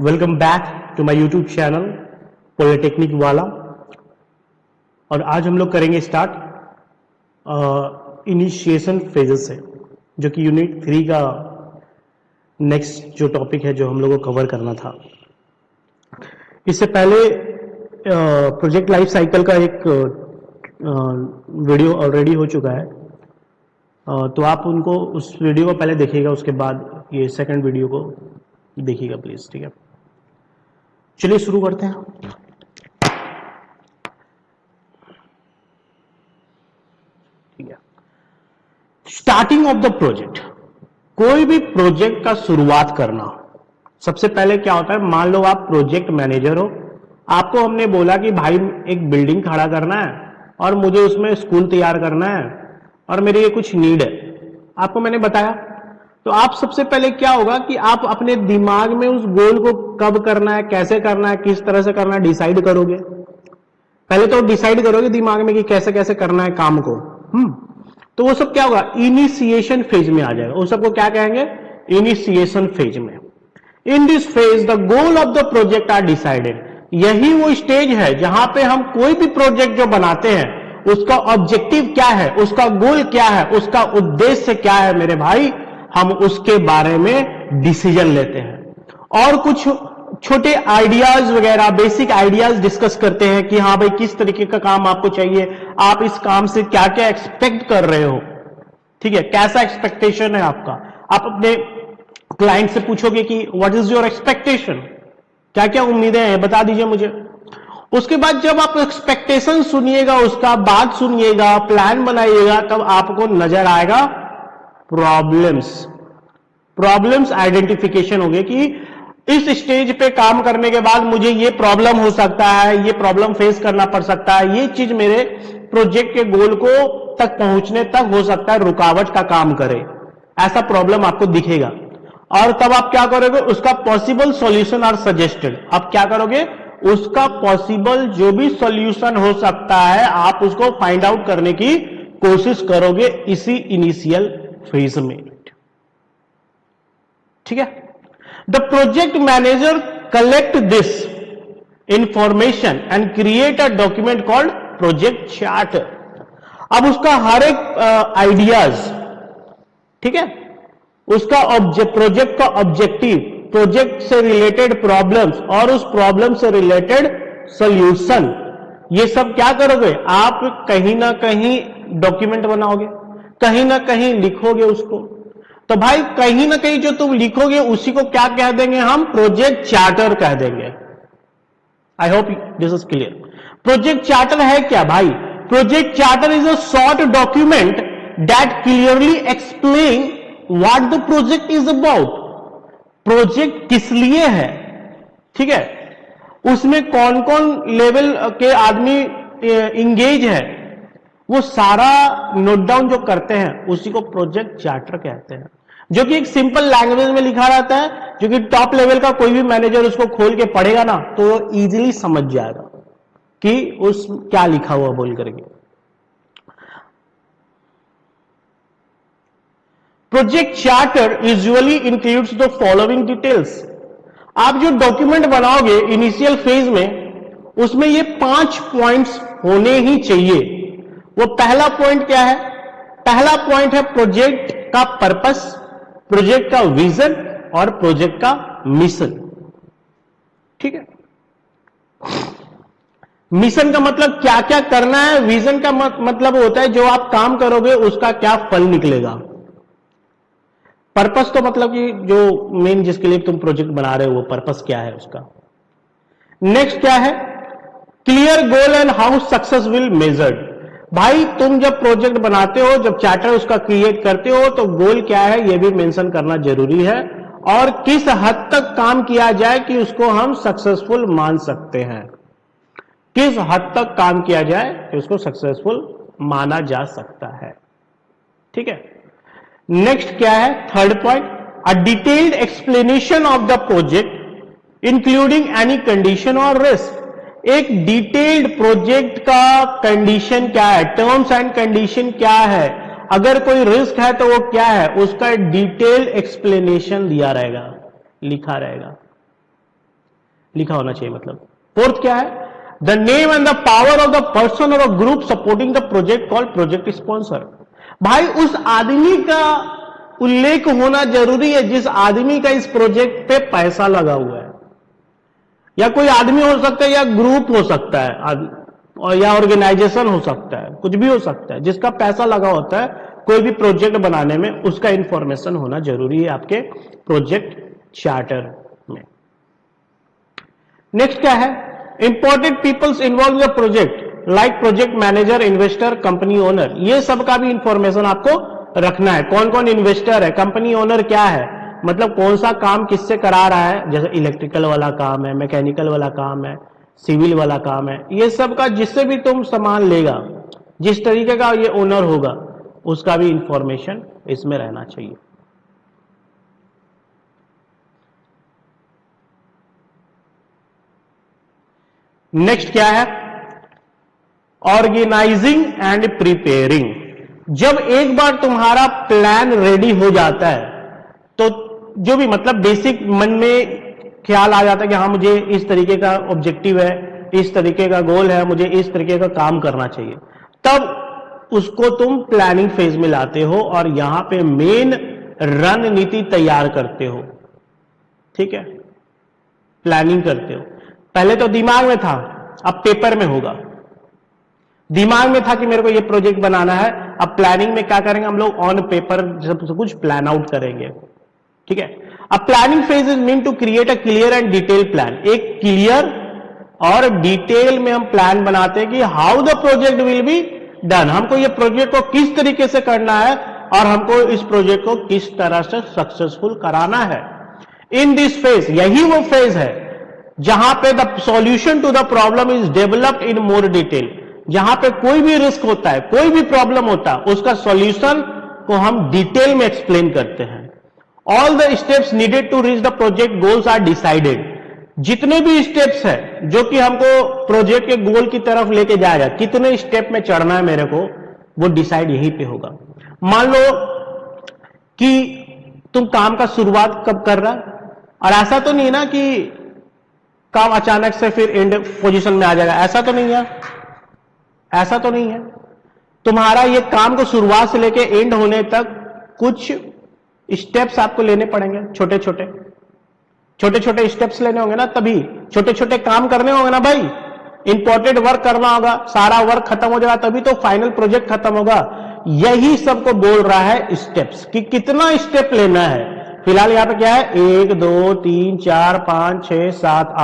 Welcome back to my YouTube channel polytechnic वाला। और आज हम लोग करेंगे स्टार्ट इनिशिएशन फेजेस से, जो कि यूनिट 3 का नेक्स्ट जो टॉपिक है जो हम लोगों को कवर करना था। इससे पहले प्रोजेक्ट लाइफ साइकिल का एक वीडियो ऑलरेडी हो चुका है, तो आप उनको उस वीडियो को पहले देखिएगा, उसके बाद ये सेकंड वीडियो को देखिएगा प्लीज। ठीक है, चलिए शुरू करते हैं। ठीक है, स्टार्टिंग ऑफ द प्रोजेक्ट। कोई भी प्रोजेक्ट का शुरुआत करना, सबसे पहले क्या होता है, मान लो आप प्रोजेक्ट मैनेजर हो, आपको हमने बोला कि भाई एक बिल्डिंग खड़ा करना है और मुझे उसमें स्कूल तैयार करना है और मेरी ये कुछ नीड है, आपको मैंने बताया। तो आप सबसे पहले क्या होगा कि आप अपने दिमाग में उस गोल को कब करना है, कैसे करना है, किस तरह से करना है, डिसाइड करोगे। पहले तो डिसाइड करोगे दिमाग में कि कैसे कैसे करना है काम को। तो वो सब क्या होगा, इनिशिएशन फेज में आ जाएगा। वो सबको क्या कहेंगे, इनिशिएशन फेज में। In this phase the goal of the project are decided. यही वो स्टेज है जहां पे हम कोई भी प्रोजेक्ट जो बनाते हैं उसका ऑब्जेक्टिव क्या है, उसका गोल क्या है, उसका उद्देश्य क्या है मेरे भाई, हम उसके बारे में डिसीजन लेते हैं और कुछ छोटे आइडियाज वगैरह, बेसिक आइडियाज डिस्कस करते हैं कि हाँ भाई किस तरीके का काम आपको चाहिए, आप इस काम से क्या क्या एक्सपेक्ट कर रहे हो। ठीक है, कैसा एक्सपेक्टेशन है आपका। आप अपने क्लाइंट से पूछोगे कि व्हाट इज योर एक्सपेक्टेशन, क्या क्या उम्मीदें हैं बता दीजिए मुझे। उसके बाद जब आप एक्सपेक्टेशन सुनिएगा, उसका बात सुनिएगा, प्लान बनाइएगा, तब आपको नजर आएगा प्रॉब्लम्स आइडेंटिफिकेशन होगी कि इस स्टेज पे काम करने के बाद मुझे ये प्रॉब्लम हो सकता है, ये प्रॉब्लम फेस करना पड़ सकता है, ये चीज मेरे प्रोजेक्ट के गोल को तक पहुंचने तक हो सकता है रुकावट का काम करे। ऐसा प्रॉब्लम आपको दिखेगा और तब आप क्या करोगे, उसका पॉसिबल सॉल्यूशन आर सजेस्टेड। आप क्या करोगे, उसका पॉसिबल जो भी सॉल्यूशन हो सकता है आप उसको फाइंड आउट करने की कोशिश करोगे इसी इनिशियल फेज में। ठीक है, the project manager collect this information and create a document called project chart. अब उसका हर एक आइडियाज, ठीक है, उसका प्रोजेक्ट का ऑब्जेक्टिव, प्रोजेक्ट से रिलेटेड प्रॉब्लम्स और उस प्रॉब्लम से रिलेटेड सॉल्यूशन, ये सब क्या करोगे, आप कहीं ना कहीं डॉक्यूमेंट बनाओगे, कहीं ना कहीं लिखोगे उसको। तो भाई कहीं ना कहीं जो तुम लिखोगे उसी को क्या कह देंगे हम, प्रोजेक्ट चार्टर कह देंगे। आई hope this is clear. Project charter है क्या भाई, project charter is a short document that clearly explain what the project is about. Project किस लिए है, ठीक है, उसमें कौन कौन लेवल के आदमी इंगेज है, वो सारा नोट डाउन जो करते हैं उसी को प्रोजेक्ट चार्टर कहते हैं, जो कि एक सिंपल लैंग्वेज में लिखा रहता है, जो कि टॉप लेवल का कोई भी मैनेजर उसको खोल के पढ़ेगा ना तो वो इजीली समझ जाएगा कि उस क्या लिखा हुआ बोल करके। Project charter usually includes the following details. आप जो डॉक्यूमेंट बनाओगे इनिशियल फेज में, उसमें ये 5 पॉइंट्स होने ही चाहिए। वो पहला पॉइंट क्या है, पहला पॉइंट है प्रोजेक्ट का पर्पस, प्रोजेक्ट का विजन और प्रोजेक्ट का मिशन। ठीक है, मिशन का मतलब क्या क्या करना है, विजन का मतलब होता है जो आप काम करोगे उसका क्या फल निकलेगा। पर्पस तो मतलब कि जो मेन जिसके लिए तुम प्रोजेक्ट बना रहे हो वो पर्पस क्या है उसका। नेक्स्ट क्या है, clear goal and how success will measured. भाई तुम जब प्रोजेक्ट बनाते हो, जब चार्टर उसका क्रिएट करते हो तो गोल क्या है ये भी मेंशन करना जरूरी है और किस हद तक काम किया जाए कि उसको हम सक्सेसफुल मान सकते हैं, किस हद तक काम किया जाए कि उसको सक्सेसफुल माना जा सकता है। ठीक है, नेक्स्ट क्या है, third point, a detailed explanation of the project including any condition और रिस्क। एक डिटेल्ड प्रोजेक्ट का कंडीशन क्या है, टर्म्स एंड कंडीशन क्या है, अगर कोई रिस्क है तो वो क्या है, उसका डिटेल्ड एक्सप्लेनेशन दिया रहेगा, लिखा रहेगा। लिखा होना चाहिए मतलब। फोर्थ क्या है, the name and the power of the person और group supporting the project called project sponsor. भाई उस आदमी का उल्लेख होना जरूरी है जिस आदमी का इस प्रोजेक्ट पे पैसा लगा हुआ है, या कोई आदमी हो सकता है या ग्रुप हो सकता है और या ऑर्गेनाइजेशन हो सकता है, कुछ भी हो सकता है जिसका पैसा लगा होता है कोई भी प्रोजेक्ट बनाने में, उसका इंफॉर्मेशन होना जरूरी है आपके प्रोजेक्ट चार्टर में। नेक्स्ट क्या है, important peoples involve the project like project manager, investor, company owner, ये सब का भी इंफॉर्मेशन आपको रखना है। कौन कौन इन्वेस्टर है, कंपनी ओनर क्या है, मतलब कौन सा काम किससे करा रहा है, जैसे इलेक्ट्रिकल वाला काम है, मैकेनिकल वाला काम है, सिविल वाला काम है, ये सब का जिससे भी तुम सामान लेगा, जिस तरीके का ये ओनर होगा, उसका भी इंफॉर्मेशन इसमें रहना चाहिए। नेक्स्ट क्या है, ऑर्गेनाइजिंग एंड प्रिपेयरिंग। जब एक बार तुम्हारा प्लान रेडी हो जाता है तो जो भी मतलब बेसिक मन में ख्याल आ जाता है कि हाँ मुझे इस तरीके का ऑब्जेक्टिव है, इस तरीके का गोल है, मुझे इस तरीके का काम करना चाहिए, तब उसको तुम प्लानिंग फेज में लाते हो और यहां पे मेन रणनीति तैयार करते हो। ठीक है, प्लानिंग करते हो। पहले तो दिमाग में था, अब पेपर में होगा। दिमाग में था कि मेरे को ये प्रोजेक्ट बनाना है, अब प्लानिंग में क्या करेंगे हम लोग, ऑन पेपर सब कुछ प्लान आउट करेंगे। ठीक है, अब planning phase is mean to create a clear and detail plan. एक क्लियर और डिटेल में हम प्लान बनाते हैं कि how the project will be done, हमको ये प्रोजेक्ट को किस तरीके से करना है और हमको इस प्रोजेक्ट को किस तरह से सक्सेसफुल कराना है। इन दिस फेज, यही वो फेज है जहां पे the solution to the problem is developed in more detail. जहां पे कोई भी रिस्क होता है, कोई भी प्रॉब्लम होता है, उसका सॉल्यूशन को हम डिटेल में एक्सप्लेन करते हैं। All the steps needed to reach the project goals are decided. जितने भी स्टेप्स है जो कि हमको प्रोजेक्ट के गोल की तरफ लेके जाएगा, कितने स्टेप में चढ़ना है मेरे को, वो डिसाइड यहीं पे होगा। मान लो कि तुम काम का शुरुआत कब कर रहा है, और ऐसा तो नहीं ना कि काम अचानक से फिर एंड पोजीशन में आ जाएगा, ऐसा तो नहीं है, ऐसा तो नहीं है। तुम्हारा ये काम को शुरुआत से लेके एंड होने तक कुछ स्टेप्स आपको लेने पड़ेंगे, छोटे छोटे छोटे छोटे स्टेप्स लेने होंगे ना, तभी छोटे छोटे काम करने होंगे ना भाई। इंपॉर्टेंट वर्क करना होगा, सारा वर्क खत्म हो जाएगा तभी तो फाइनल प्रोजेक्ट खत्म होगा। यही सबको बोल रहा है स्टेप्स, कि कितना स्टेप लेना है। फिलहाल यहां पे क्या है, 1 2 3 4 5 6 7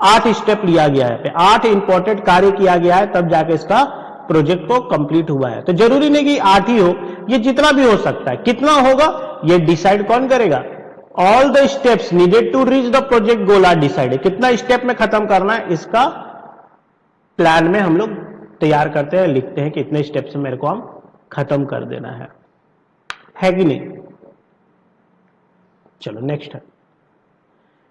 8 स्टेप लिया गया है, 8 इंपॉर्टेंट कार्य किया गया है, तब जाके इसका प्रोजेक्ट को कंप्लीट हुआ है। तो जरूरी नहीं कि 8 ही हो, ये जितना भी हो सकता है। कितना होगा ये डिसाइड कौन करेगा, all the steps needed to reach the project goal are decided. कितना स्टेप में खत्म करना है इसका प्लान में हम लोग तैयार करते हैं, लिखते हैं कि इतने स्टेप से मेरे को हम खत्म कर देना है कि नहीं। चलो नेक्स्ट है,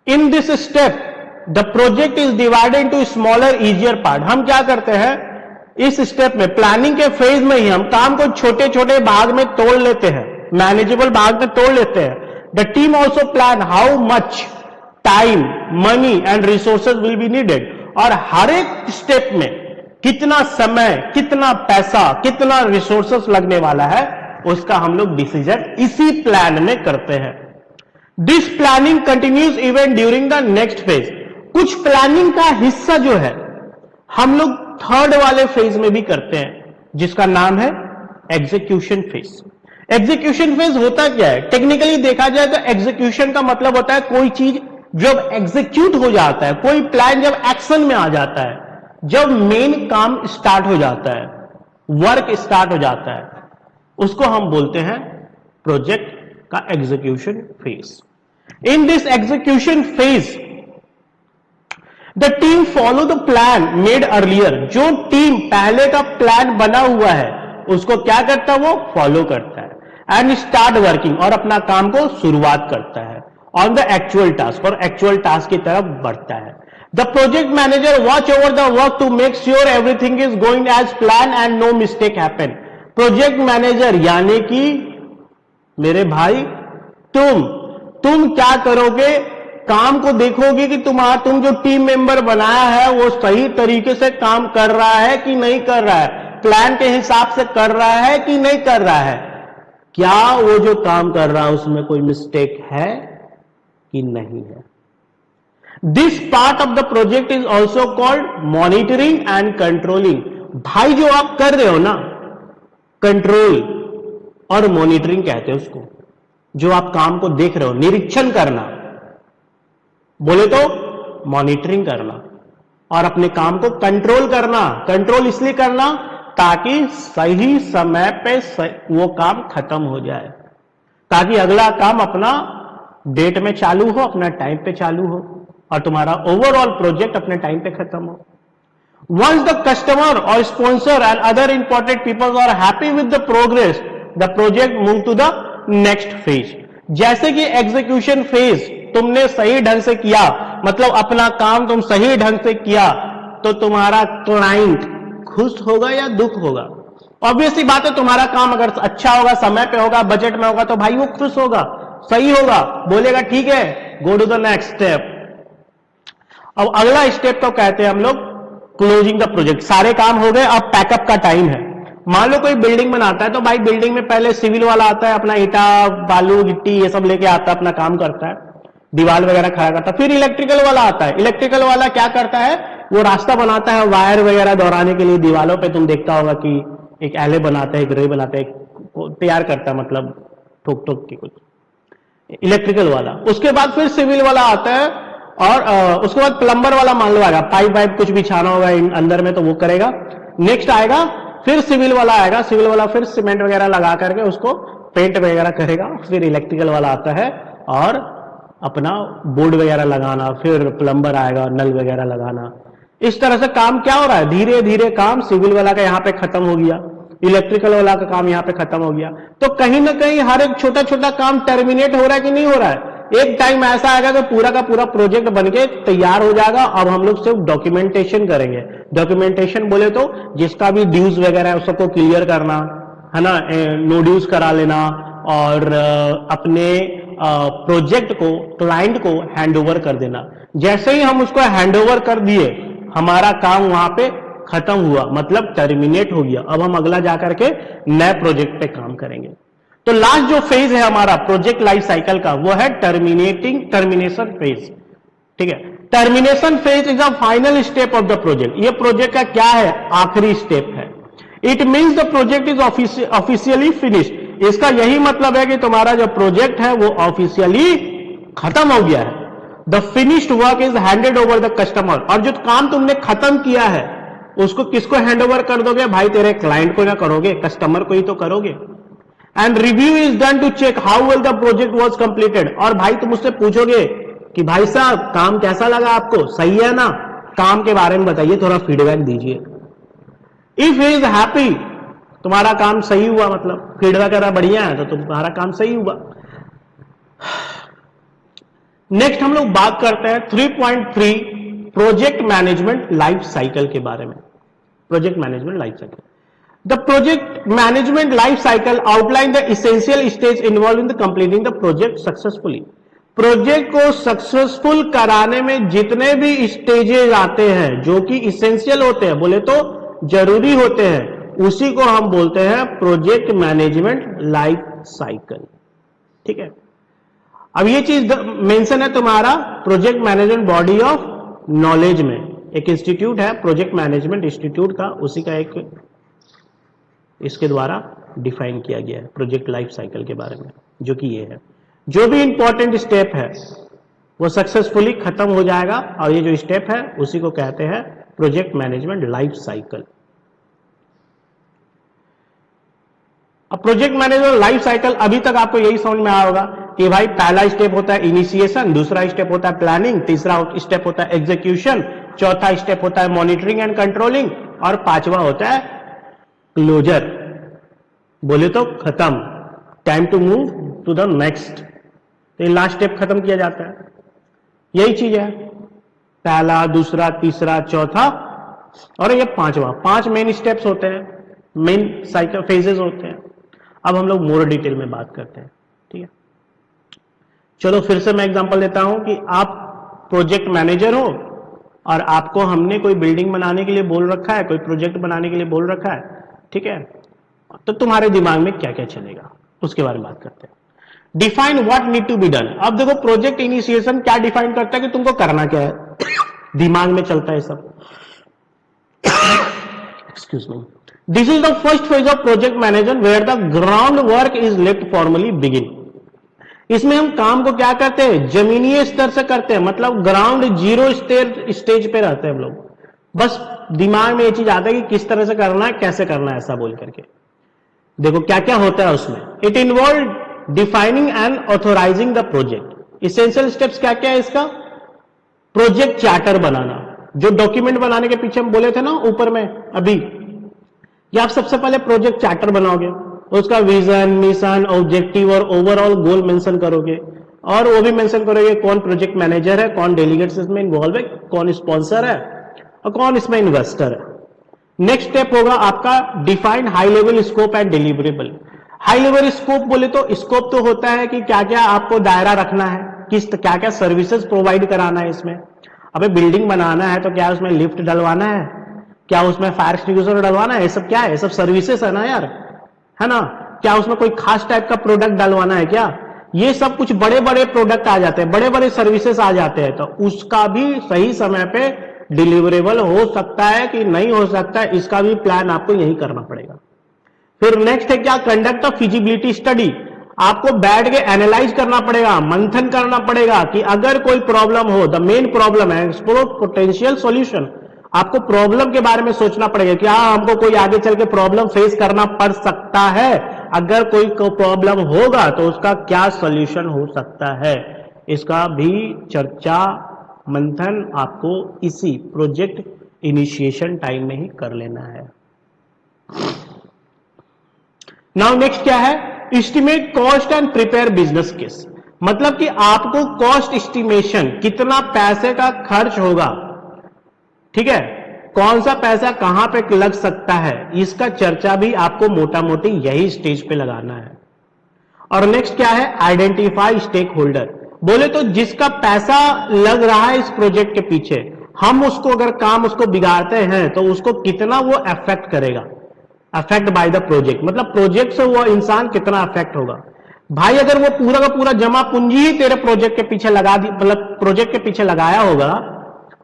in this step the project is divided into smaller easier part. हम क्या करते हैं इस स्टेप में, प्लानिंग के फेज में ही हम काम को छोटे छोटे भाग में तोड़ लेते हैं, मैनेजेबल भाग में तोड़ लेते हैं। The team also plan how much time, money and resources will be needed. और हर एक स्टेप में कितना समय, कितना पैसा, कितना रिसोर्सेज लगने वाला है, उसका हम लोग डिसीजन इसी प्लान में करते हैं। This planning continues even during the next phase. कुछ प्लानिंग का हिस्सा जो है हम लोग थर्ड वाले फेज में भी करते हैं, जिसका नाम है एग्जीक्यूशन फेज। एग्जीक्यूशन फेज होता क्या है, टेक्निकली देखा जाए तो एग्जीक्यूशन का मतलब होता है कोई चीज जब एग्जीक्यूट हो जाता है, कोई प्लान जब एक्शन में आ जाता है, जब मेन काम स्टार्ट हो जाता है, वर्क स्टार्ट हो जाता है, उसको हम बोलते हैं प्रोजेक्ट का execution phase. In this execution phase the team follow the plan made earlier. जो टीम पहले का प्लान बना हुआ है उसको क्या करता है, वो फॉलो करता है, एंड स्टार्ट वर्किंग, और अपना काम को शुरुआत करता है ऑन द एक्चुअल टास्क, और एक्चुअल टास्क की तरफ बढ़ता है। The project manager watch over the work to make sure everything is going as plan and no mistake happen. Project manager यानी कि मेरे भाई तुम क्या करोगे, काम को देखोगे कि तुम जो टीम मेंबर बनाया है वो सही तरीके से काम कर रहा है कि नहीं कर रहा है, प्लान के हिसाब से कर रहा है कि नहीं कर रहा है, क्या वो जो काम कर रहा है उसमें कोई मिस्टेक है कि नहीं है। This part of the project is also called monitoring and controlling. भाई जो आप कर रहे हो ना, कंट्रोल और मॉनिटरिंग कहते हैं उसको, जो आप काम को देख रहे हो, निरीक्षण करना, बोले तो मॉनिटरिंग करना, और अपने काम को कंट्रोल करना। कंट्रोल इसलिए करना ताकि सही समय पे वो काम खत्म हो जाए, ताकि अगला काम अपना डेट में चालू हो, अपना टाइम पे चालू हो, और तुम्हारा ओवरऑल प्रोजेक्ट अपने टाइम पे खत्म हो। Once the customer or sponsor and other important people are happy with the progress, the project move to the next phase। जैसे कि एग्जीक्यूशन फेज तुमने सही ढंग से किया, मतलब अपना काम तुम सही ढंग से किया, तो तुम्हारा क्लाइंट खुश होगा या दुख होगा। ऑब्वियसली बात है, तुम्हारा काम अगर अच्छा होगा, समय पे होगा, बजट में होगा, तो भाई वो खुश होगा, सही होगा, बोलेगा ठीक है, go to the next step. अब अगला स्टेप तो कहते हैं हम लोग क्लोजिंग द प्रोजेक्ट। सारे काम हो गए, अब पैकअप का टाइम है। मान लो कोई बिल्डिंग बनाता है, तो भाई बिल्डिंग में पहले सिविल वाला आता है, अपना ईटा बालू गिट्टी ये सब लेके आता है, अपना काम करता है, दीवार वगैरह खड़ा करता है। फिर इलेक्ट्रिकल वाला आता है। इलेक्ट्रिकल वाला क्या करता है, वो रास्ता बनाता है वायर वगैरह दौड़ाने के लिए। दीवालों पे तुम देखता होगा कि एक एले बनाता है, एक रे बनाता है, तैयार करता है, मतलब ठोक ठोक के कुछ, इलेक्ट्रिकल वाला। उसके बाद फिर सिविल वाला आता है, और उसके बाद प्लम्बर वाला मान लो आएगा, पाइप वाइप कुछ बिछाना होगा अंदर में तो वो करेगा। नेक्स्ट आएगा फिर सिविल वाला आएगा, सिविल वाला फिर सीमेंट वगैरह लगा करके उसको पेंट वगैरह करेगा। फिर इलेक्ट्रिकल वाला आता है और अपना बोर्ड वगैरह लगाना, फिर प्लम्बर आएगा नल वगैरह लगाना। इस तरह से काम क्या हो रहा है, धीरे धीरे काम सिविल वाला का यहाँ पे खत्म हो गया, इलेक्ट्रिकल वाला का काम यहाँ पे खत्म हो गया। तो कहीं ना कहीं हर एक छोटा छोटा काम टर्मिनेट हो रहा है कि नहीं हो रहा है। एक टाइम ऐसा आएगा कि पूरा का पूरा प्रोजेक्ट बनके तैयार हो जाएगा। अब हम लोग सिर्फ डॉक्यूमेंटेशन करेंगे। डॉक्यूमेंटेशन बोले तो जिसका भी ड्यूज वगैरह है उसको क्लियर करना है ना, नो ड्यूज करा लेना, और अपने प्रोजेक्ट को क्लाइंट को हैंडओवर कर देना। जैसे ही हम उसको हैंडओवर कर दिए, हमारा काम वहां पे खत्म हुआ, मतलब टर्मिनेट हो गया। अब हम अगला जाकर के नए प्रोजेक्ट पे काम करेंगे। तो लास्ट जो फेज है हमारा प्रोजेक्ट लाइफ साइकिल का, वो है टर्मिनेशन फेज। ठीक है, termination phase is the final step of the project. ये प्रोजेक्ट का क्या है, आखिरी स्टेप है। It means the project is officially finished. इसका यही मतलब है कि तुम्हारा जो प्रोजेक्ट है वो ऑफिशियली खत्म हो गया है। The finished work is handed over the customer. और जो काम तुमने खत्म किया है उसको किसको हैंड ओवर कर दोगे, भाई तेरे क्लाइंट को ना करोगे, कस्टमर को ही तो करोगे। And review is done to check how well the project was completed. और भाई तुम उससे पूछोगे कि भाई साहब काम कैसा लगा आपको, सही है ना, काम के बारे में बताइए, थोड़ा फीडबैक दीजिए। इफ ही इज हैप्पी, तुम्हारा काम सही हुआ, मतलब फीडबैक अगर बढ़िया है तो तुम्हारा काम सही हुआ। नेक्स्ट हम लोग बात करते हैं 3.3 प्रोजेक्ट मैनेजमेंट लाइफ साइकिल के बारे में। Project management life cycle, the project management life cycle outline the essential stage involve in the completing the project successfully. Project को सक्सेसफुल कराने में जितने भी स्टेजेस आते हैं जो कि इसेंशियल होते हैं, बोले तो जरूरी होते हैं, उसी को हम बोलते हैं प्रोजेक्ट मैनेजमेंट लाइफ साइकिल। ठीक है, अब ये चीज मेंशन है तुम्हारा project management body of knowledge में। एक इंस्टीट्यूट है प्रोजेक्ट मैनेजमेंट इंस्टीट्यूट का, उसी का एक इसके द्वारा डिफाइन किया गया है प्रोजेक्ट लाइफ साइकिल के बारे में, जो कि ये है जो भी इंपॉर्टेंट स्टेप है वो सक्सेसफुली खत्म हो जाएगा। और ये जो स्टेप है उसी को कहते हैं प्रोजेक्ट मैनेजमेंट लाइफ साइकिल। अब प्रोजेक्ट मैनेजमेंट लाइफ साइकिल अभी तक आपको यही समझ में आया होगा कि भाई पहला स्टेप होता है इनिशिएशन, दूसरा स्टेप होता है प्लानिंग, तीसरा स्टेप होता है एग्जीक्यूशन, चौथा स्टेप होता है मॉनिटरिंग एंड कंट्रोलिंग, और पांचवा होता है क्लोजर, बोले तो खत्म, time to move to the next. तो लास्ट स्टेप खत्म किया जाता है। यही चीज है, पहला, दूसरा, तीसरा, चौथा और ये पांचवा। 5 मेन स्टेप्स होते हैं, मेन साइकिल फेजेस होते हैं। अब हम लोग मोर डिटेल में बात करते हैं। ठीक है, चलो फिर से मैं एग्जांपल देता हूं कि आप प्रोजेक्ट मैनेजर हो और आपको हमने कोई बिल्डिंग बनाने के लिए बोल रखा है, कोई प्रोजेक्ट बनाने के लिए बोल रखा है, ठीक है, तो तुम्हारे दिमाग में क्या क्या चलेगा उसके बारे में बात करते हैं। Define what need to be done. अब देखो प्रोजेक्ट इनिशिएशन क्या डिफाइन करता है कि तुमको करना क्या है दिमाग में चलता है सब। Excuse me. This is the first phase of project management where the ground work is let formally begin. इसमें हम काम को क्या करते हैं, जमीनी स्तर से करते हैं, मतलब ग्राउंड जीरो स्टेज पे रहते हैं हम लोग। बस दिमाग में ये चीज आता है कि किस तरह से करना है, कैसे करना है, ऐसा बोल करके। देखो क्या क्या होता है उसमें। It involve defining and authorising the project. Essential steps क्या क्या है इसका, प्रोजेक्ट चार्टर बनाना, जो डॉक्यूमेंट बनाने के पीछे हम बोले थे ना ऊपर में अभी, ये आप सबसे पहले प्रोजेक्ट चार्टर बनाओगे, उसका विजन, मिशन, ऑब्जेक्टिव और ओवरऑल गोल मेंशन करोगे, और वो भी मेंशन करोगे कौन प्रोजेक्ट मैनेजर है, कौन डेलीगेट्स इसमें इन्वॉल्व है, कौन स्पॉन्सर है और कौन इसमें इन्वेस्टर है। नेक्स्ट स्टेप होगा आपका define high level scope and deliverable. High level scope बोले तो स्कोप तो होता है कि क्या क्या आपको दायरा रखना है, किस क्या क्या सर्विसेज प्रोवाइड कराना है इसमें। अबे बिल्डिंग बनाना है तो क्या उसमें लिफ्ट डलवाना है, क्या उसमें फायर एक्सटिंग्विशर डलवाना है, ये सब क्या है, ये सब सर्विसेज है ना यार, है ना। क्या उसमें कोई खास टाइप का प्रोडक्ट डलवाना है क्या, ये सब कुछ बड़े बड़े प्रोडक्ट आ जाते हैं, बड़े बड़े सर्विसेज आ जाते हैं, तो उसका भी सही समय पे डिलीवरेबल हो सकता है कि नहीं हो सकता है, इसका भी प्लान आपको यही करना पड़ेगा। फिर नेक्स्ट है क्या, कंडक्ट ऑफ फिजिबिलिटी स्टडी। आपको बैठ के एनालाइज करना पड़ेगा, मंथन करना पड़ेगा कि अगर कोई प्रॉब्लम हो, द मेन प्रॉब्लम है, एक्सप्लोर पोटेंशियल सॉल्यूशन। आपको प्रॉब्लम के बारे में सोचना पड़ेगा कि हाँ हमको कोई आगे चल के प्रॉब्लम फेस करना पड़ सकता है, अगर कोई प्रॉब्लम होगा तो उसका क्या सॉल्यूशन हो सकता है, इसका भी चर्चा मंथन आपको इसी प्रोजेक्ट इनिशिएशन टाइम में ही कर लेना है। नाउ नेक्स्ट क्या है, estimate cost and prepare business case. मतलब कि आपको कॉस्ट एस्टिमेशन, कितना पैसे का खर्च होगा, ठीक है, कौन सा पैसा कहां पे लग सकता है, इसका चर्चा भी आपको मोटा मोटी यही स्टेज पे लगाना है। और नेक्स्ट क्या है, आइडेंटिफाई स्टेक होल्डर। बोले तो जिसका पैसा लग रहा है इस प्रोजेक्ट के पीछे, हम उसको अगर काम उसको बिगाड़ते हैं तो उसको कितना वो अफेक्ट करेगा, अफेक्ट बाय द प्रोजेक्ट, मतलब प्रोजेक्ट से वो इंसान कितना अफेक्ट होगा। भाई अगर वो पूरा का पूरा जमा पूंजी ही तेरे प्रोजेक्ट के पीछे लगा दी, मतलब प्रोजेक्ट के पीछे लगाया होगा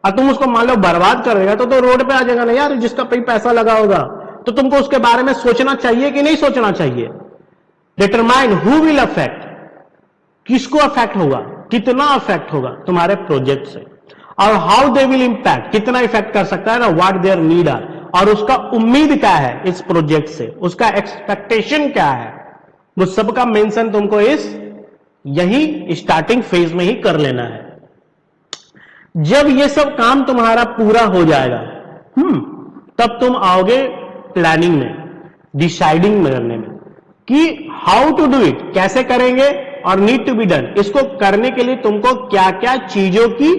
और तुम उसको मान लो बर्बाद कर देगा, तो रोड पे आ जाएगा ना यार, जिसका पैसा लगा होगा। तो तुमको उसके बारे में सोचना चाहिए कि नहीं सोचना चाहिए। डिटरमाइन हु विल अफेक्ट, किसको अफेक्ट होगा, कितना अफेक्ट होगा तुम्हारे प्रोजेक्ट से, और हाउ दे विल इंपैक्ट, कितना इफेक्ट कर सकता है ना, व्हाट देयर नीड आर, और उसका उम्मीद क्या है इस प्रोजेक्ट से, उसका एक्सपेक्टेशन क्या है, वो सबका मेंशन तुमको इस यही स्टार्टिंग फेज में ही कर लेना है। जब ये सब काम तुम्हारा पूरा हो जाएगा, तब तुम आओगे प्लानिंग में, डिसाइडिंग करने में कि हाउ टू डू इट, कैसे करेंगे, और नीड टू बी डन, इसको करने के लिए तुमको क्या क्या चीजों की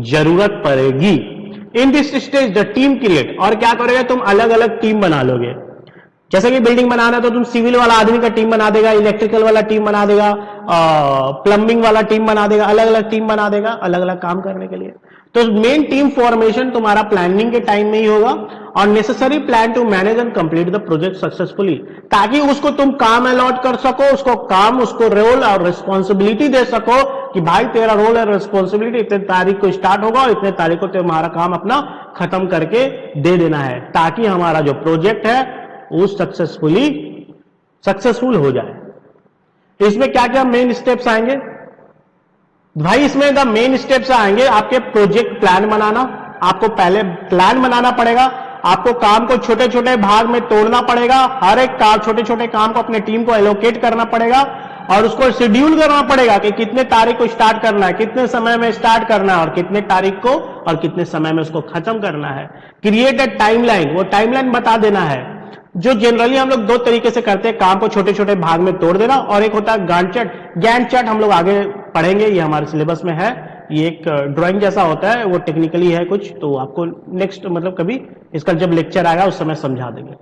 जरूरत पड़ेगी। In this stage the team create, और क्या करोगे तुम अलग अलग टीम बना लोगे। जैसे कि बिल्डिंग बनाना है तो तुम सिविल वाला आदमी का टीम बना देगा, इलेक्ट्रिकल वाला टीम बना देगा, प्लम्बिंग वाला टीम बना देगा, अलग अलग टीम बना देगा अलग अलग काम करने के लिए। तो मेन टीम फॉर्मेशन तुम्हारा प्लानिंग के टाइम में ही होगा, और necessary plan to manage and complete the project successfully, ताकि उसको तुम काम अलॉट कर सको, उसको काम, उसको रोल और रिस्पॉन्सिबिलिटी दे सको कि भाई तेरा रोल और रिस्पॉन्सिबिलिटी इतने तारीख को स्टार्ट होगा और इतने तारीख को तुम्हारा काम अपना खत्म करके दे देना है, ताकि हमारा जो प्रोजेक्ट है वो सक्सेसफुल हो जाए। इसमें क्या क्या मेन स्टेप्स आएंगे भाई, इसमें द मेन स्टेप्स आएंगे आपके प्रोजेक्ट प्लान बनाना। आपको पहले प्लान बनाना पड़ेगा, आपको काम को छोटे छोटे भाग में तोड़ना पड़ेगा, हर एक काम, छोटे छोटे काम को अपने टीम को एलोकेट करना पड़ेगा, और उसको शेड्यूल करना पड़ेगा कि कितने तारीख को स्टार्ट करना है, कितने समय में स्टार्ट करना है, और कितने तारीख को और कितने समय में उसको खत्म करना है। क्रिएट अ टाइमलाइन, वो टाइमलाइन बता देना है। जो जनरली हम लोग दो तरीके से करते हैं, काम को छोटे छोटे भाग में तोड़ देना, और एक होता है गैंट चार्ट हम लोग आगे पढ़ेंगे, ये हमारे सिलेबस में है, ये एक ड्राइंग जैसा होता है, वो टेक्निकली है कुछ, तो आपको नेक्स्ट मतलब कभी इसका जब लेक्चर आएगा उस समय समझा देंगे।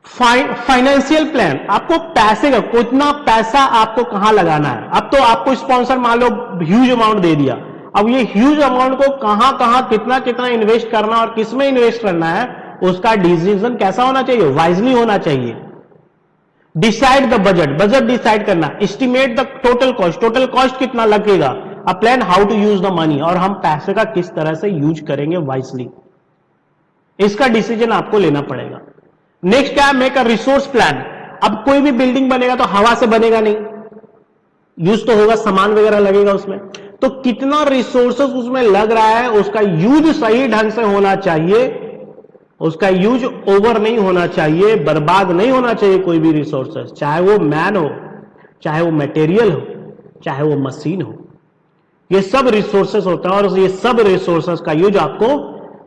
फाइनेंशियल प्लान, आपको पैसे का कितना पैसा आपको कहां लगाना है। अब तो आपको स्पॉन्सर मान लो ह्यूज अमाउंट दे दिया, अब ये ह्यूज अमाउंट को कहां कहां कितना कितना इन्वेस्ट करना और किस में इन्वेस्ट करना है, उसका डिसीजन कैसा होना चाहिए, वाइजली होना चाहिए। Decide the budget, budget decide करना, एस्टिमेट द टोटल कॉस्ट कितना लगेगा, a plan how to use the money, और हम पैसे का किस तरह से यूज करेंगे वाइजली, इसका डिसीजन आपको लेना पड़ेगा। नेक्स्ट क्या है, मेक अ रिसोर्स प्लान। अब कोई भी बिल्डिंग बनेगा तो हवा से बनेगा नहीं, यूज तो होगा, सामान वगैरह लगेगा उसमें, तो कितना रिसोर्सेस उसमें लग रहा है, उसका यूज सही ढंग से होना चाहिए, उसका यूज ओवर नहीं होना चाहिए, बर्बाद नहीं होना चाहिए कोई भी रिसोर्सेस, चाहे वो मैन हो, चाहे वो मटेरियल हो, चाहे वो मशीन हो, ये सब रिसोर्सेस होता है और ये सब रिसोर्सेस का यूज आपको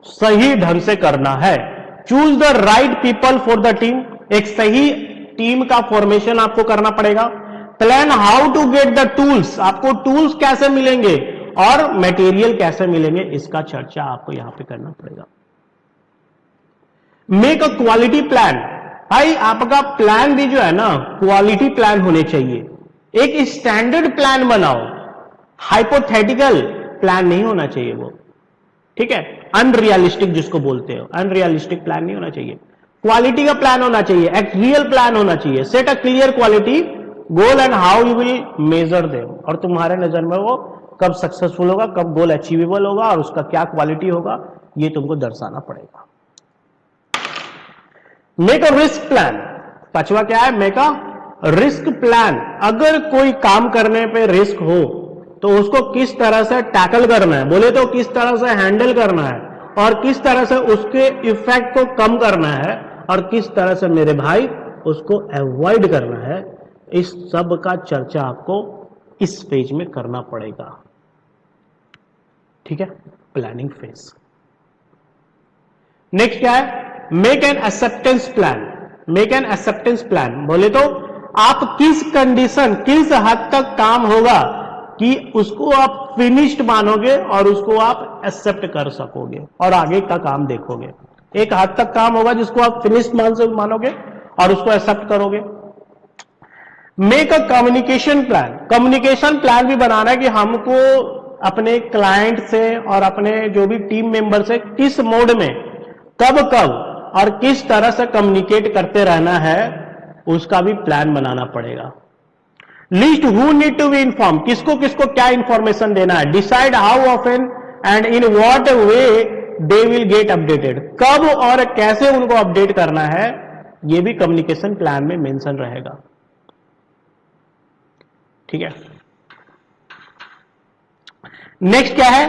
सही ढंग से करना है। Choose the right people for the team, एक सही टीम का फॉर्मेशन आपको करना पड़ेगा। Plan how to get the tools, आपको टूल्स कैसे मिलेंगे और मटेरियल कैसे मिलेंगे, इसका चर्चा आपको यहां पे करना पड़ेगा। मेक अ क्वालिटी प्लान, भाई आपका प्लान भी जो है ना क्वालिटी प्लान होने चाहिए, एक स्टैंडर्ड प्लान बनाओ, हाइपोथेटिकल प्लान नहीं होना चाहिए वो, ठीक है, अनरियलिस्टिक जिसको बोलते हो, अनरियलिस्टिक प्लान नहीं होना चाहिए, क्वालिटी का प्लान होना चाहिए, एक रियल प्लान होना चाहिए। Set a clear quality goal and how you will measure them, और तुम्हारे नजर में वो कब सक्सेसफुल होगा, कब गोल अचीवेबल होगा और उसका क्या क्वालिटी होगा, ये तुमको दर्शाना पड़ेगा। मेक अ रिस्क प्लान, पांचवा क्या है, मेक अ रिस्क प्लान, अगर कोई काम करने पे रिस्क हो तो उसको किस तरह से टैकल करना है, बोले तो किस तरह से हैंडल करना है और किस तरह से उसके इफेक्ट को कम करना है और किस तरह से मेरे भाई उसको अवॉइड करना है, इस सब का चर्चा आपको इस फेज में करना पड़ेगा, ठीक है, प्लानिंग फेज। नेक्स्ट क्या है, make an acceptance plan. Make an acceptance plan बोले तो आप किस कंडीशन, किस हद तक काम होगा कि उसको आप फिनिश्ड मानोगे और उसको आप एक्सेप्ट कर सकोगे और आगे का काम देखोगे। एक हद तक काम होगा जिसको आप फिनिश्ड मानोगे और उसको एक्सेप्ट करोगे। Make a communication plan, communication plan भी बनाना है कि हमको अपने क्लाइंट से और अपने जो भी टीम मेंबर से किस मोड में कब कब और किस तरह से कम्युनिकेट करते रहना है, उसका भी प्लान बनाना पड़ेगा। List who need to be inform, किसको किसको क्या इंफॉर्मेशन देना है। Decide how often and in what way they will get updated, कब और कैसे उनको अपडेट करना है, यह भी कम्युनिकेशन प्लान में मेंशन रहेगा, ठीक है। नेक्स्ट क्या है,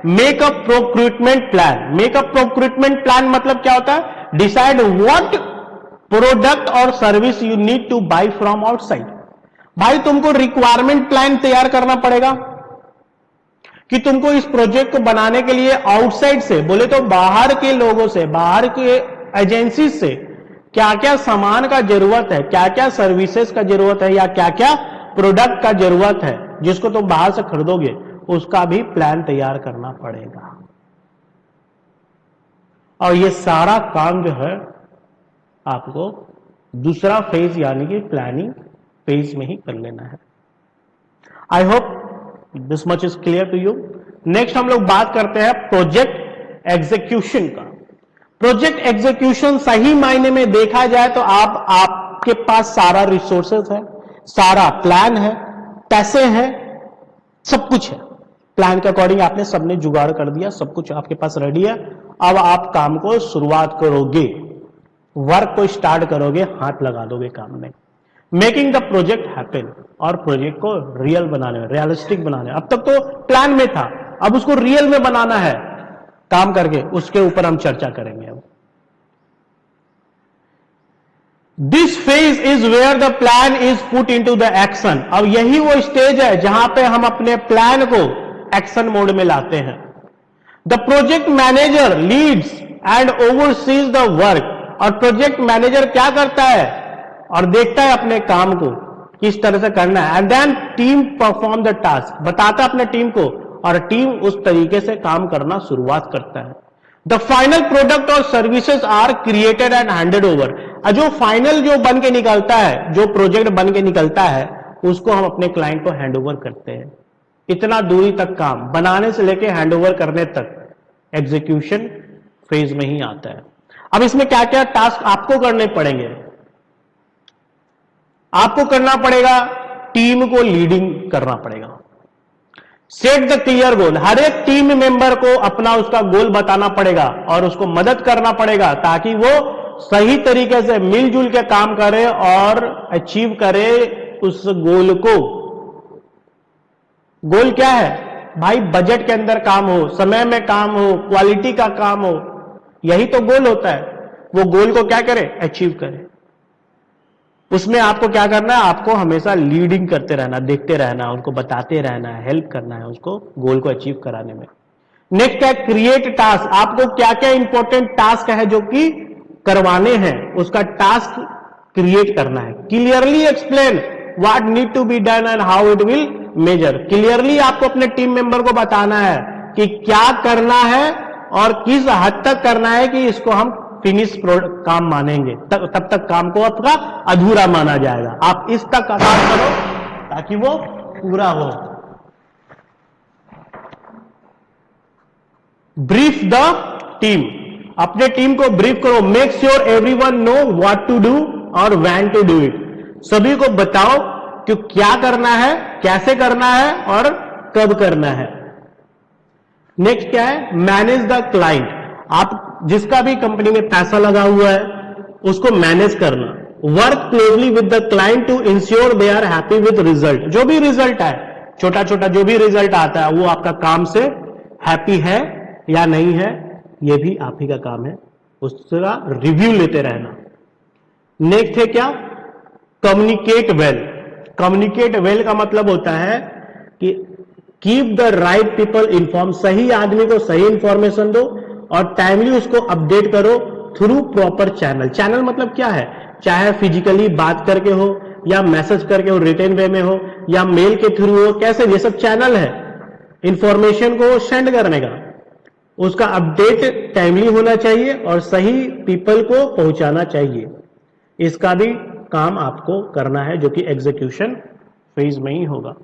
make a procurement plan. Make a procurement plan मतलब क्या होता है, डिसाइड व्हाट प्रोडक्ट और service you need to buy from outside. भाई तुमको रिक्वायरमेंट प्लान तैयार करना पड़ेगा कि तुमको इस प्रोजेक्ट को बनाने के लिए आउटसाइड से, बोले तो बाहर के लोगों से, बाहर के एजेंसी से क्या क्या सामान का जरूरत है, क्या क्या सर्विसेज का जरूरत है या क्या क्या प्रोडक्ट का जरूरत है जिसको तुम बाहर से खरीदोगे, उसका भी प्लान तैयार करना पड़ेगा। और ये सारा काम जो है आपको दूसरा फेज यानी कि प्लानिंग फेज में ही कर लेना है। I hope this much is clear to you. Next हम लोग बात करते हैं प्रोजेक्ट एग्जीक्यूशन का। प्रोजेक्ट एग्जीक्यूशन सही मायने में देखा जाए तो आपके पास सारा रिसोर्सेस है, सारा प्लान है, पैसे हैं, सब कुछ है। प्लान के अकॉर्डिंग आपने सबने जुगाड़ कर दिया, सब कुछ आपके पास रेडी है। अब आप काम को शुरुआत करोगे, वर्क को स्टार्ट करोगे, हाथ लगा दोगे काम में। मेकिंग द प्रोजेक्ट हैपन, और प्रोजेक्ट को रियल बनाने में, रियलिस्टिक बनाने। अब तक तो प्लान में था, अब उसको रियल में बनाना है काम करके, उसके ऊपर हम चर्चा करेंगे। अब this phase is where the plan is put into the action. अब यही वो स्टेज है जहां पे हम अपने प्लान को एक्शन मोड में लाते हैं। The project manager Leeds and overseas the work, और प्रोजेक्ट मैनेजर क्या करता है और देखता है अपने काम को किस तरह से करना है। And then team perform the task, बताता है अपने टीम को और टीम उस तरीके से काम करना शुरुआत करता है। द फाइनल प्रोडक्ट और services are created and handed over. जो फाइनल जो बन के निकलता है, जो प्रोजेक्ट बन के निकलता है, उसको हम अपने क्लाइंट को हैंड ओवर करते हैं। इतना दूरी तक काम, बनाने से लेके हैंड ओवर करने तक एग्जीक्यूशन फेज में ही आता है। अब इसमें क्या क्या टास्क आपको करने पड़ेंगे? आपको करना पड़ेगा, टीम को लीडिंग करना पड़ेगा। सेट द क्लियर गोल, हर एक टीम मेंबर को अपना उसका गोल बताना पड़ेगा और उसको मदद करना पड़ेगा ताकि वो सही तरीके से मिलजुल के काम करे और अचीव करे उस गोल को। गोल क्या है भाई? बजट के अंदर काम हो, समय में काम हो, क्वालिटी का काम हो, यही तो गोल होता है। वो गोल को क्या करे? अचीव करे। उसमें आपको क्या करना है? आपको हमेशा लीडिंग करते रहना, देखते रहना, उनको बताते रहना है, हेल्प करना है उसको गोल को अचीव कराने में। नेक्स्ट है क्रिएट टास्क। आपको क्या क्या इंपॉर्टेंट टास्क है जो कि करवाने हैं, उसका टास्क क्रिएट करना है। Clearly explain what need to be done and how it will measure. Clearly आपको अपने टीम मेंबर को बताना है कि क्या करना है और किस हद तक करना है कि इसको हम फिनिश काम मानेंगे। तब तक काम को आपका अधूरा माना जाएगा। आप इस तक का काम करो ताकि वो पूरा हो। ब्रीफ द टीम, अपने टीम को ब्रीफ करो। Make sure everyone know what to do और व्हेन टू डू इट। सभी को बताओ कि क्या करना है, कैसे करना है और कब करना है। नेक्स्ट क्या है? Manage the client. आप जिसका भी कंपनी में पैसा लगा हुआ है उसको मैनेज करना। Work closely with the client to ensure they are happy with result. जो भी रिजल्ट है, छोटा छोटा जो भी रिजल्ट आता है, वो आपका काम से हैप्पी है या नहीं है, ये भी आप ही का काम है। उसका रिव्यू लेते रहना। नेक्स्ट है क्या? Communicate well. कम्युनिकेट वेल का मतलब होता है कि keep the right people inform. सही आदमी को सही इंफॉर्मेशन दो और टाइमली उसको अपडेट करो थ्रू प्रॉपर चैनल। चैनल मतलब क्या है? चाहे फिजिकली बात करके हो या मैसेज करके हो, रिटन वे में हो या मेल के थ्रू हो, कैसे, ये सब चैनल है इंफॉर्मेशन को सेंड करने का। उसका अपडेट टाइमली होना चाहिए और सही पीपल को पहुंचाना चाहिए। इसका भी काम आपको करना है जो कि एग्जीक्यूशन फेज में ही होगा।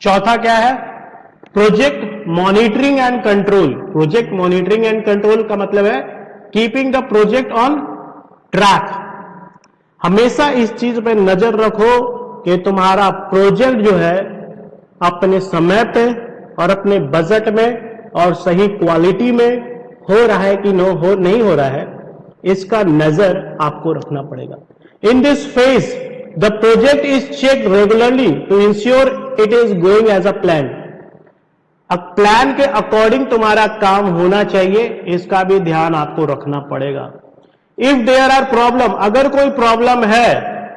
चौथा क्या है? Project monitoring and control. Project monitoring and control का मतलब है keeping the project on track. हमेशा इस चीज पे नजर रखो कि तुम्हारा प्रोजेक्ट जो है अपने समय पे और अपने बजट में और सही क्वालिटी में हो रहा है कि नहीं हो रहा है, इसका नजर आपको रखना पड़ेगा। In this phase the project is check regularly to ensure it is going as a plan. अब प्लान के अकॉर्डिंग तुम्हारा काम होना चाहिए, इसका भी ध्यान आपको रखना पड़ेगा। इफ देयर आर प्रॉब्लम, अगर कोई प्रॉब्लम है,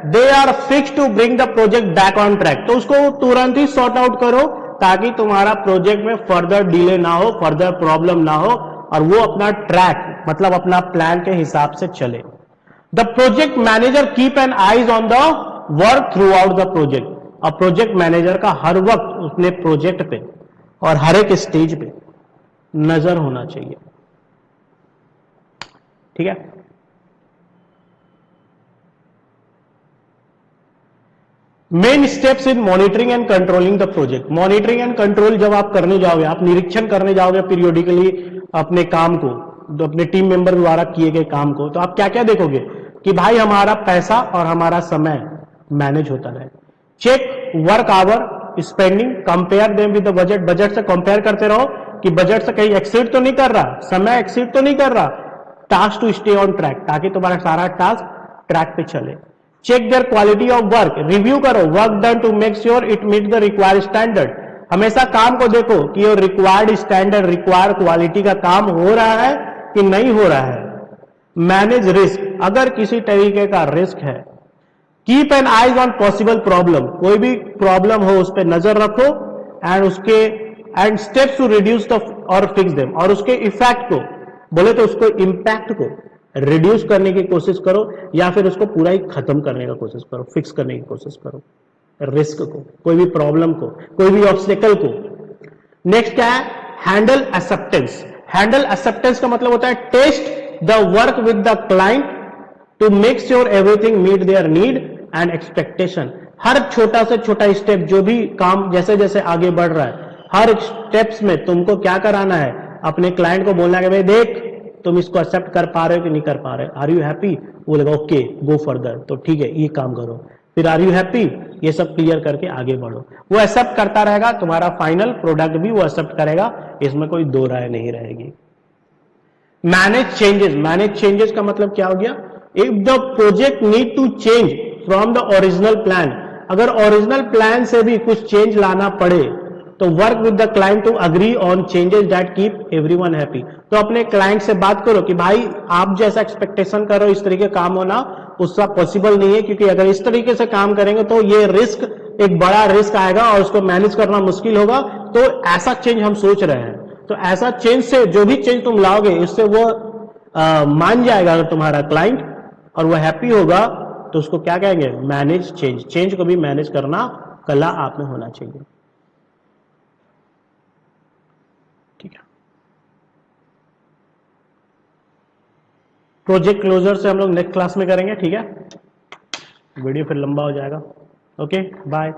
they are fix to bring the project back on track, तो उसको तुरंत ही सॉर्ट आउट करो ताकि तुम्हारा प्रोजेक्ट में फर्दर डिले ना हो, फर्दर प्रॉब्लम ना हो और वो अपना ट्रैक मतलब अपना प्लान के हिसाब से चले। The project manager keep an eyes on the work through out the project. अब प्रोजेक्ट मैनेजर का हर वक्त अपने प्रोजेक्ट पे और हर एक स्टेज पे नजर होना चाहिए। ठीक है? Main steps in monitoring and controlling the project. Monitoring and control जब आप करने जाओगे, आप निरीक्षण करने जाओगे पीरियोडिकली अपने काम को, अपने टीम मेंबर द्वारा किए गए काम को, तो आप क्या क्या देखोगे कि भाई हमारा पैसा और हमारा समय मैनेज होता रहे। Check work hour spending, compare them with the budget. Budget से कंपेयर करते रहो कि बजट से कहीं एक्सीड तो नहीं कर रहा, समय एक्सीड तो नहीं कर रहा। Task to stay on track, ताकि तुम्हारा सारा टास्क ट्रैक पे चले। Check their quality of work, review करो work done to make sure it meet the required standard. हमेशा काम को देखो कि ये रिक्वायर्ड स्टैंडर्ड, रिक्वायर्ड क्वालिटी का काम हो रहा है कि नहीं हो रहा है। मैनेज रिस्क, अगर किसी तरीके का रिस्क है। Keep an eyes on possible problem, कोई भी प्रॉब्लम हो उस पर नजर रखो and steps to reduce the और फिक्स देम, और उसके इफेक्ट को, बोले तो उसको इंपैक्ट को रिड्यूस करने की कोशिश करो या फिर उसको पूरा ही खत्म करने का कोशिश करो, फिक्स करने की कोशिश करो रिस्क को, कोई भी प्रॉब्लम को, कोई भी ऑब्स्टेकल को। नेक्स्ट क्या है? Handle acceptance. हैंडल एक्सेप्टेंस का मतलब होता है test the work with the client to make sure everything meet their need and expectation. हर छोटा से छोटा स्टेप, जो भी काम जैसे जैसे आगे बढ़ रहा है, हर स्टेप्स में तुमको क्या कराना है, अपने क्लाइंट को बोलना है कि भाई देख तुम इसको एक्सेप्ट कर पा रहे हो कि नहीं कर पा रहे, आर यू हैप्पी, वो बोलेगा ओके गो फर्दर, तो ठीक है ये काम करो, फिर आर यू हैप्पी, ये सब क्लियर करके आगे बढ़ो। वो एक्सेप्ट करता रहेगा, तुम्हारा फाइनल प्रोडक्ट भी वो एक्सेप्ट करेगा, इसमें कोई दो राय नहीं रहेगी। Manage changes. मैनेज चेंजेस का मतलब क्या हो गया, if the project need to change from the original plan, अगर ओरिजिनल प्लान से भी कुछ चेंज लाना पड़े तो work with the client to agree on changes that keep everyone happy. तो अपने क्लाइंट से बात करो कि भाई आप जैसा एक्सपेक्टेशन करो इस तरीके काम होना उसका पॉसिबल नहीं है, क्योंकि अगर इस तरीके से काम करेंगे तो ये रिस्क, एक बड़ा रिस्क आएगा और उसको मैनेज करना मुश्किल होगा, तो ऐसा चेंज हम सोच रहे हैं। तो ऐसा चेंज से जो भी चेंज तुम लाओगे इससे वो मान जाएगा अगर तुम्हारा क्लाइंट, और वो हैप्पी होगा, तो उसको क्या कहेंगे, मैनेज चेंज। चेंज को भी मैनेज करना कला आप में होना चाहिए। ठीक है, प्रोजेक्ट क्लोजर से हम लोग नेक्स्ट क्लास में करेंगे। ठीक है, वीडियो फिर लंबा हो जाएगा। Okay bye.